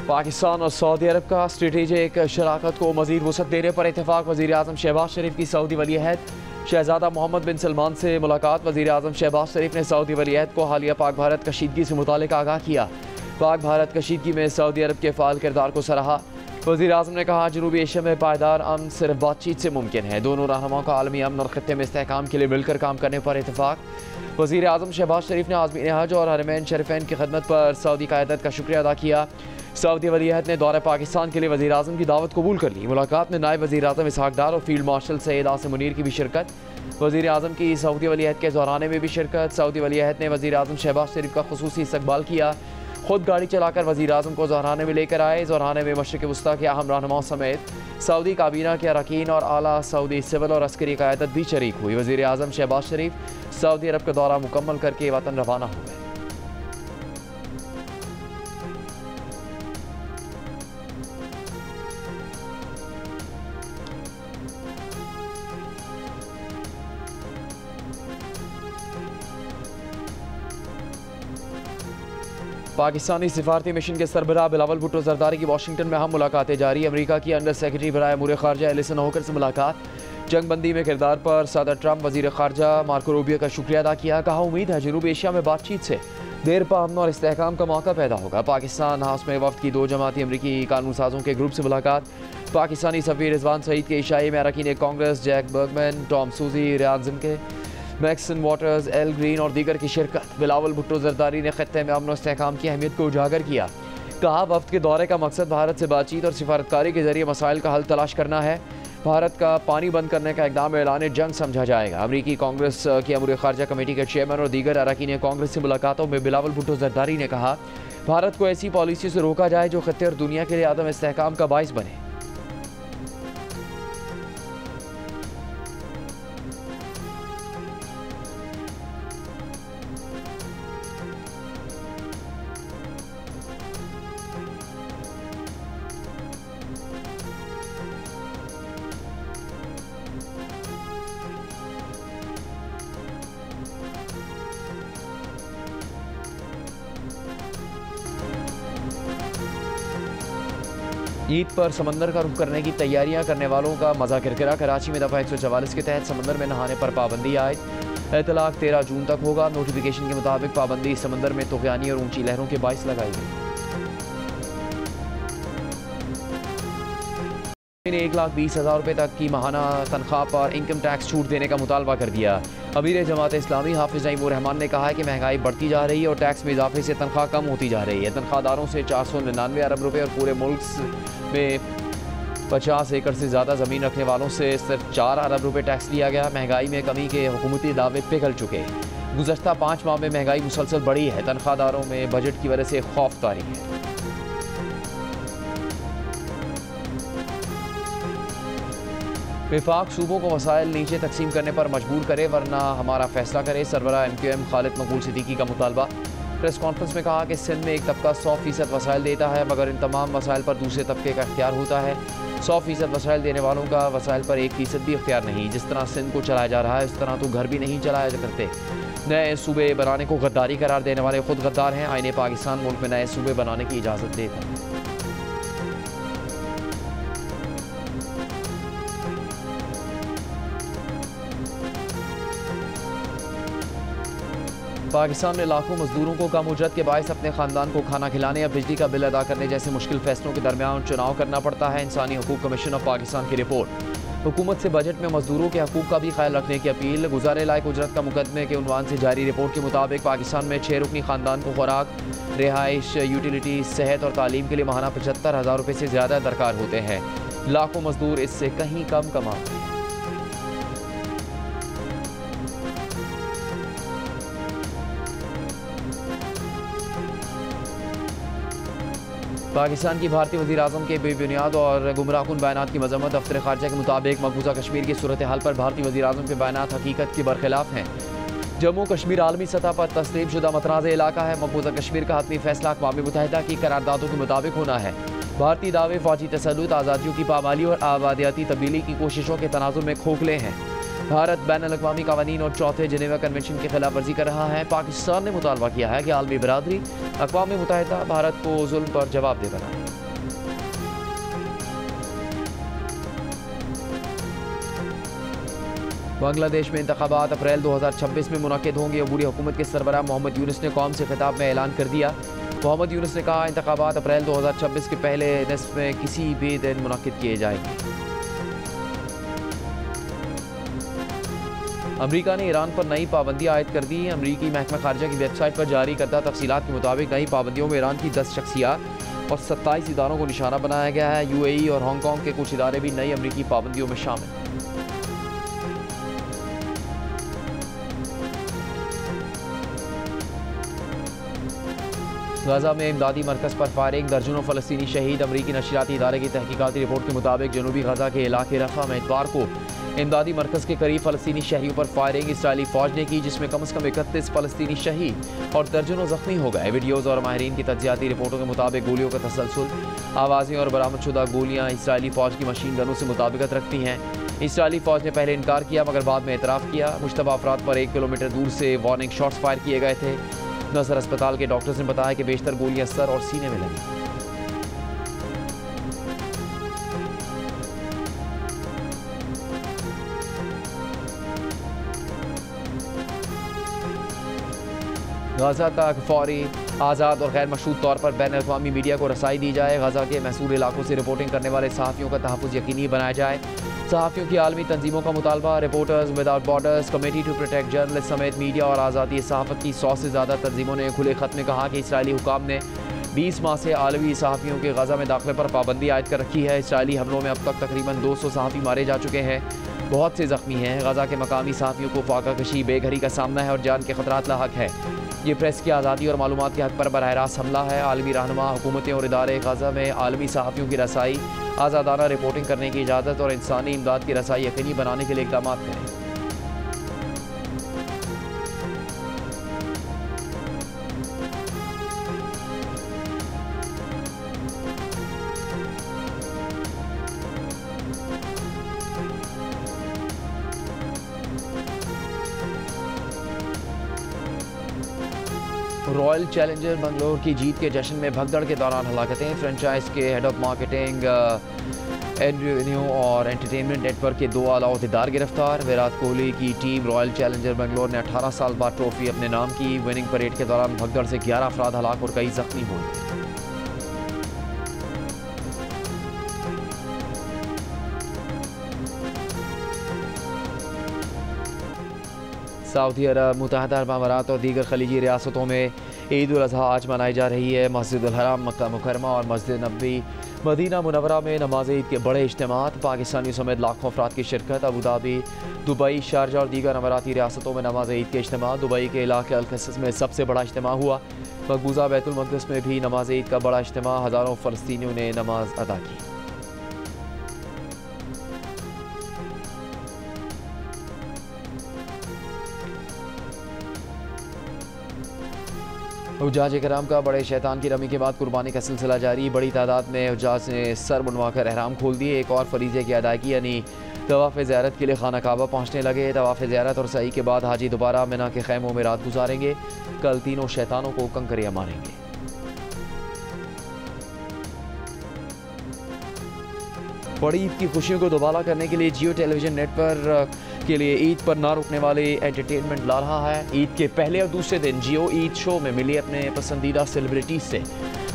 पाकिस्तान और सऊदी अरब का स्ट्रेटेजिक शराकत को मज़ीद वसअत देने पर इत्तेफाक। वज़ीर आज़म शहबाज शरीफ की सऊदी वली अहद शहजादा मोहम्मद बिन सलमान से मुलाकात। वज़ीर आज़म शहबाज शरीफ ने सऊदी वली अहद को हालिया पाक भारत कशीदगी से मुतालिक आगाह किया। पाक भारत कशीदगी में सऊदी अरब के फ़ाल किरदार को सराहा। वज़ीर आज़म ने कहा, जनूबी एशिया में पायदार अमन सिर्फ बातचीत से मुमकिन है। दोनों रहनुमाओं का आलमी अमन और खत्ते में इस्तेहकाम के लिए मिलकर काम करने पर इत्तेफाक। वज़ीर आज़म शहबाज शरीफ ने आज़मीन हज और हरमैन शरीफैन की खदमत पर सऊदी क़यादत का शुक्रिया अदा किया। सऊदी वली अहद ने दौरे पाकिस्तान के लिए वज़ीर आज़म की दावत कबूल कर ली। मुलाकात में नायब वज़ीर आज़म इसहाक डार और फील्ड मार्शल सैयद आसिम मुनीर की भी शिरकत। वज़ीर आज़म की सऊदी वली अहद के ज़ोराने में भी शिरकत। सऊदी वली अहद ने वज़ीर आज़म शहबाज शरीफ का खुसूसी इस्तकबाल किया। खुद गाड़ी चलाकर वज़ीर आज़म को ज़ोराने में लेकर आए। ज़ोराने में मशरिक़ वस्ता के अहम रहनुमाओं समेत सऊदी काबीना के अरकान और आला सऊदी सिविल और अस्करी क़यादत भी शरीक हुई। वज़ीर आज़म शहबाज शरीफ सऊदी अरब का दौरा मुकम्मल करके वतन रवाना हो गए। पाकिस्तानी सिफारती मिशन के सरबराह बिलावल भुट्टो जरदारी की वाशिंगटन में अहम मुलाकातें जारी। अमरीका की अंडर सेक्रेटरी बराए अमूर खारजा एलिसन होकर से मुलाकात। जंगबंदी में किरदार पर सदर ट्रंप वज़ीर खारजा मार्को रूबियो का शुक्रिया अदा किया। कहा, उम्मीद है जनूबी एशिया में बातचीत से देर पा अमन और इस्तेहकाम का मौका पैदा होगा। पाकिस्तान हाउस में वफ्द की 2 जमाती अमरीकी कानून साजों के ग्रुप से मुलाकात। पाकिस्तानी सफ़ीर रिजवान सईद के इशाए में अरकान कांग्रेस जैक बर्गमैन, टॉम सूजी, रियाज जिमके, मैक्सन वाटर्स, एल ग्रीन और दीगर की शिरकत। बिलावल भुट्टो जरदारी ने खत्ते में अमन और इस्तेहकाम की अहमियत को उजागर किया। कहा, वफ्द के दौरे का मकसद भारत से बातचीत और सिफारतकारी के जरिए मसाइल का हल तलाश करना है। भारत का पानी बंद करने का इकदाम ऐलान जंग समझा जाएगा। अमरीकी कांग्रेस की अमूर खारजा कमेटी के चेयरमैन और दीगर अरकान कांग्रेस से मुलाकातों में बिलावल भुट्टो जरदारी ने कहा, भारत को ऐसी पॉलिसी से रोका जाए जो खत्ते और दुनिया के लिए आदम इस्तेहकाम का बाइस बने। ईद पर समंदर का रुख करने की तैयारियां करने वालों का मज़ा किरकिरा। कराची में दफ़ा 144 के तहत समंदर में नहाने पर पाबंदी आयद। इतलाक 13 जून तक होगा। नोटिफिकेशन के मुताबिक पाबंदी समंदर में तुग़यानी और ऊंची लहरों के बाइस लगाई गई। 1,20,000 रुपये तक की माहाना तनख्वाह पर इनकम टैक्स छूट देने का मुतालबा कर दिया। अमीर जमात इस्लामी हाफिज नईम उर रहमान ने कहा है कि महंगाई बढ़ती जा रही है और टैक्स में इजाफे से तनख्वाह कम होती जा रही है। तनख्वाहदारों से 499 अरब रुपये और पूरे मुल्क में 50 एकड़ से ज़्यादा ज़मीन रखने वालों से सिर्फ 4 अरब रुपये टैक्स लिया गया। महंगाई में कमी के हुकूमती दावे पिघल चुके। गुज़श्ता 5 माह में महंगाई मुसलसल बढ़ी है। तनख्वाहदारों में बजट की वजह से खौफ तारी है। विफाक सूबों को वसाइल नीचे तकसीम करने पर मजबूर करे वरना हमारा फैसला करे। सरबराह MQM खालिद मकबूल सिद्दीकी का मुतालबा। प्रेस कॉन्फ्रेंस में कहा कि सिंध में एक तबका 100% वसाइल देता है मगर इन तमाम वसाइल पर दूसरे तबके का इख्तियार होता है। 100% वसाइल देने वालों का वसाइल पर 1% भी इख्तियार नहीं। जिस तरह सिंध को चलाया जा रहा है उस तरह तो घर भी नहीं चलाया करते। नए सूबे बनाने को गद्दारी करार देने वाले खुद गद्दार हैं। आईने पाकिस्तान मुल्क में नए सूबे बनाने की इजाज़त देता है। पाकिस्तान में लाखों मजदूरों को कम उजरत के बायस अपने खानदान को खाना खिलाने या बिजली का बिल अदा करने जैसे मुश्किल फैसलों के दरमियान चुनाव करना पड़ता है। इंसानी हकूक कमीशन ऑफ पाकिस्तान की रिपोर्ट। हुकूमत से बजट में मजदूरों के हकूक का भी ख्याल रखने की अपील। गुजारे लायक उजरत का मुकदमे के उन्वान से जारी रिपोर्ट के मुताबिक पाकिस्तान में 6 रुकनी खानदान को खुराक, रिहाइश, यूटिलिटी, सेहत और तालीम के लिए माहाना 75,000 रुपये से ज़्यादा दरकार होते हैं। लाखों मजदूर इससे कहीं कम कमाते हैं। पाकिस्तान की भारतीय वज़ीर आज़म के बेबुनियाद और गुमराहकुन बयानात की मजम्मत। दफ्तर खारजा के मुताबिक मकबूजा कश्मीर की सूरत हाल पर भारतीय वज़ीर आज़म के बयानात हकीकत के बरखिलाफ हैं। जम्मू कश्मीर आलमी सतह पर तस्लीम शुदा मतनाज़ इलाका है। मकबूजा कश्मीर का हतमी फैसला अक़वाम मुत्तहिदा की करारदादों के मुताबिक होना है। भारतीय दावे फ़ौजी तसल्लुत, आज़ादियों की पामाली और आबादियाती तब्दीली की कोशिशों के तनाज़ुर में खोखले हैं। भारत बैनुल-अक़वामी क़वानीन और चौथे जिनेवा कन्वेंशन की खिलाफ वर्जी कर रहा है। पाकिस्तान ने मुतालबा किया है कि आलमी बरादरी अक़वाम मुत्तहिदा भारत को जुल्म पर जवाब दे बनाए। बांग्लादेश में इंतखाबात अप्रैल 2026 में मुनक़िद होंगे। अबूरी हुकूमत के सरबराह मोहम्मद यूनुस ने कौम से खिताब में ऐलान कर दिया। मोहम्मद यूनुस ने कहा, इंतखाबात अप्रैल 2026 के पहले निस्फ में किसी भी दिन मुनक़िद किए जाएंगे। अमरीका ने ईरान पर नई पाबंदी आयद कर दी। अमरीकी महकमा खारजा की वेबसाइट पर जारी करदा तफसीलात के मुताबिक नई पाबंदियों में ईरान की 10 शख्सियात और 27 इदारों को निशाना बनाया गया है। UAE और हांगकॉन्ग के कुछ इदारे भी नई अमरीकी पाबंदियों में शामिल। गाजा में इमदादी मरकज़ पर फायरिंग, दर्जनों फ़लस्तीनी शहीद। अमरीकी नशरियाती इदारे की तहकीकाती रिपोर्ट के मुताबिक जनूबी गाजा के इलाके रफ़ा में इतवार को इमदादी मरकज़ के करीब फ़लस्तीनी शहरियों पर फायरिंग इसराइली फ़ौज ने की, जिसमें कम से कम 31 फ़लस्तीनी शहीद और दर्जनों ज़ख्मी हो गए। वीडियोज़ और माहिरीन की तज्जियाती रिपोर्टों के मुताबिक गोलियों का तसलसल, आवाज़ें और बरामदशुदा गोलियाँ इसराइली फ़ौज की मशीन गनों से मुताबिकत रखती हैं। इसराइली फ़ौज ने पहले इनकार किया मगर बाद में एतराफ़ किया। मुश्तबा अफराद पर 1 किलोमीटर दूर से वार्निंग शॉट्स फायर किए गए थे। नसर अस्पताल के डॉक्टर्स ने बताया कि बेशतर गोलियां सर और सीने में लगी। गाजा तक फौरी, आज़ाद और गैर मशरूत तौर पर बैन अक़वामी मीडिया को रसाई दी जाए। गाजा के महसूर इलाकों से रिपोर्टिंग करने वाले सहाफ़ियों का तहफ़्फ़ुज़ यकीनी बनाया जाए। सहाफ़ियों की आलमी तंजीमों का मुतालबा, reporters without borders, committee to protect journalist समेत मीडिया और आज़ादी सहाफ़त की 100 से ज़्यादा तंजीमों ने खुले ख़त में कहा कि इसराइली हुकाम ने 20 माह से आलमी सहाफ़ियों के गाजा में दाखिले पर पाबंदी आयद कर रखी है। इसराइली हमलों में अब तक तकरीबन 200 सहाफ़ी मारे जा चुके हैं, बहुत से ज़ख्मी हैं। गाजा के मकामी सहाफ़ियों को फाका कशी, बेघरी का सामना है और जान के ख़तरात लाहक है। ये प्रेस की आज़ादी और मालूमात के हक़ पर बराह रास्त हमला है। आलमी रहनुमा, हुकूमतें और इदारे गाजा में आलमी सहाफ़ियों की रसाई, आज़ादाना रिपोर्टिंग करने की इजाज़त और इंसानी इमदाद की रसाई यकीनी बनाने के लिए इक़दाम करें। रॉयल चैलेंजर बंगलोर की जीत के जश्न में भगदड़ के दौरान हलाकतें। फ्रेंचाइज के हेड ऑफ मार्केटिंग एंड्रयू और एंटरटेनमेंट नेटवर्क के 2 आला अहदेदार गिरफ्तार। विराट कोहली की टीम रॉयल चैलेंजर बंगलोर ने 18 साल बाद ट्रॉफी अपने नाम की। विनिंग परेड के दौरान भगदड़ से 11 अफराद हलाक और कई जख्मी हुए। सऊदी अरब, मुत्तहदा अरब अमारात और दीगर खलीजी रियासतों में ईद उल अज़हा आज मनाई जा रही है। मस्जिद उल हराम, मक्का मुकरमा और मस्जिद नबी मदीना मुनव्वरा में नमाज ईद के बड़े इज्तिमात। पाकिस्तानियों समेत लाखों अफराद की शिरकत। अबू धाबी, दुबई, शारजा और दीगर अमाराती रियासतों में नमाज ईद के इज्तिमा। दुबई के इलाके अल-क़सस में सबसे बड़ा इज्तिमा हुआ। मकबूजा बैतुल मक़दिस में भी नमाज ईद का बड़ा इज्तिमा। हज़ारों फ़लस्तीनियों ने नमाज अदा की। हुज्जाज कराम का बड़े शैतान की रमी के बाद कुर्बानी का सिलसिला जारी। बड़ी तादाद में हुज्जाज ने सर मुंडवाकर एहराम खोल दिए। एक और फरीज़े की अदायगी यानी तवाफ़ ज़ियारत के लिए खाना काबा पहुँचने लगे। तवाफ़ ज़ियारत और सई के बाद हाजी दोबारा मिना के खैमों में रात गुजारेंगे। कल तीनों शैतानों को कंकरियाँ मारेंगे। बड़ी ईद की खुशियों को दोबारा करने के लिए जियो टेलीविजन नेटवर्क के लिए ईद पर ना रुकने वाले एंटरटेनमेंट ला रहा है। ईद के पहले और दूसरे दिन जियो ईद शो में मिली अपने पसंदीदा सेलिब्रिटीज से।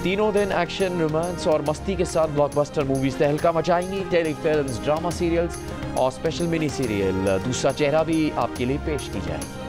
तीनों दिन एक्शन, रोमांस और मस्ती के साथ ब्लॉकबस्टर मूवीज तहलका मचाएंगी। टेलीफिल्म्स, ड्रामा सीरियल्स और स्पेशल मिनी सीरियल दूसरा चेहरा भी आपके लिए पेश की जाएगी।